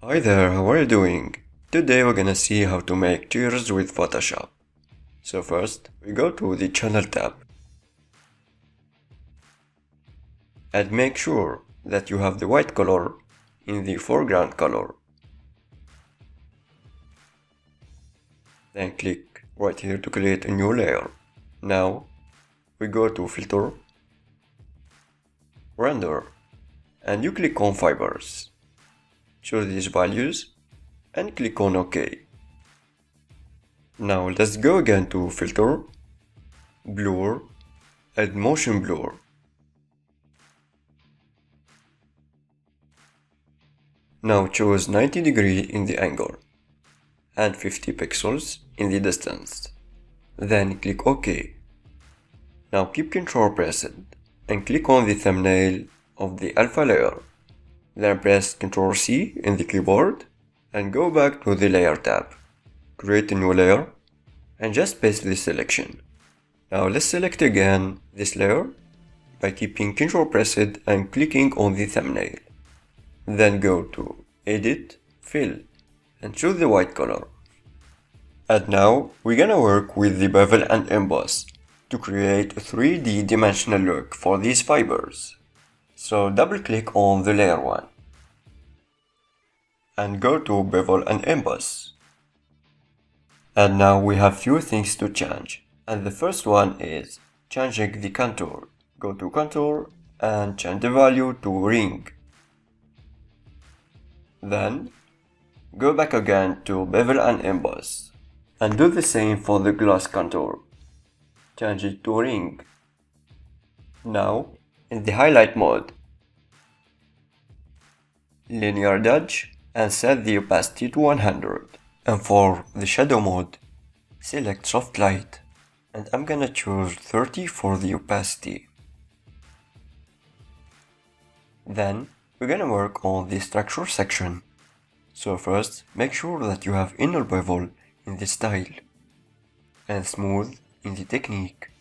Hi there, how are you doing? Today we're gonna see how to make tears with Photoshop. So first, we go to the Channel tab. And make sure that you have the white color in the foreground color. Then click right here to create a new layer. Now, we go to Filter, Render, and you click on Fibers. Choose these values and click on OK. Now let's go again to Filter, Blur, and Motion Blur. Now choose 90 degrees in the angle and 50 pixels in the distance. Then click OK. Now keep Ctrl pressed and click on the thumbnail of the alpha layer. Then press Ctrl C in the keyboard and go back to the Layer tab. Create a new layer and just paste this selection. Now let's select again this layer by keeping Ctrl pressed and clicking on the thumbnail. Then go to Edit, Fill, and choose the white color. And now we're gonna work with the bevel and emboss to create a 3D dimensional look for these fibers. So double click on the layer 1 and go to bevel and emboss. And now we have few things to change, and the first one is changing the contour. Go to contour and change the value to ring. Then go back again to bevel and emboss and do the same for the gloss contour. Change it to ring. Now in the highlight mode, linear dodge and set the opacity to 100. And for the shadow mode, select soft light and I'm gonna choose 30 for the opacity. Then we're gonna work on the structure section. So first, make sure that you have inner bevel in the style and smooth in the technique.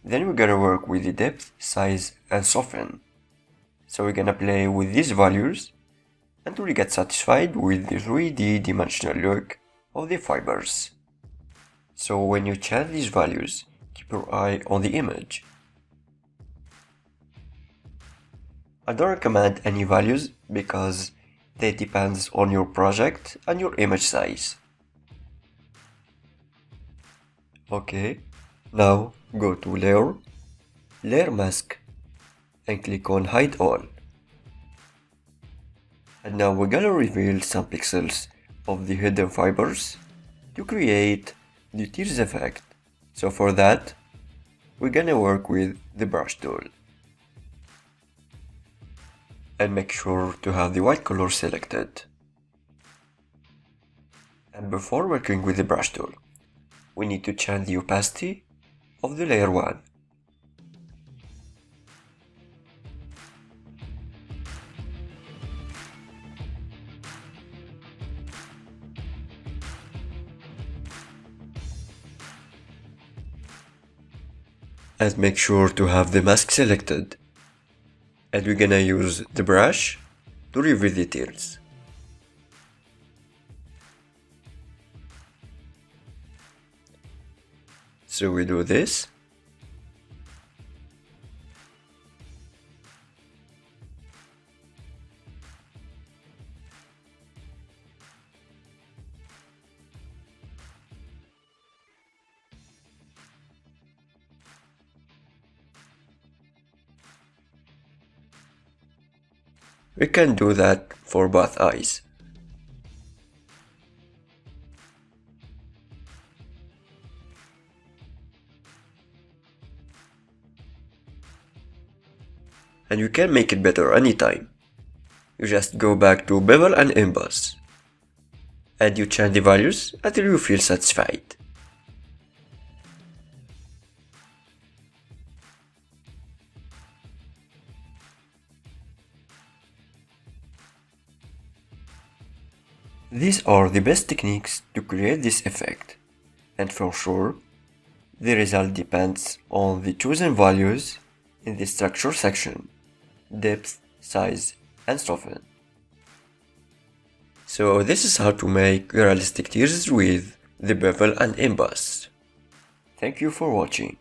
Then we're gonna work with the depth, size and soften. So we're gonna play with these values until we get satisfied with the 3D dimensional look of the fibers. So when you change these values, keep your eye on the image. I don't recommend any values because they depends on your project and your image size. Okay, now go to Layer, Layer Mask and click on Hide All. And now we're gonna reveal some pixels of the hidden fibers to create the tears effect. So for that, we're gonna work with the brush tool. And make sure to have the white color selected. And before working with the brush tool, we need to change the opacity of the layer 1. And make sure to have the mask selected. And we're gonna use the brush to reveal the tears. So we do this. We can do that for both eyes. And you can make it better anytime. You just go back to bevel and emboss. And you change the values until you feel satisfied. These are the best techniques to create this effect, and for sure, the result depends on the chosen values in the structure section, depth, size, and soften. So this is how to make realistic tears with the bevel and emboss. Thank you for watching.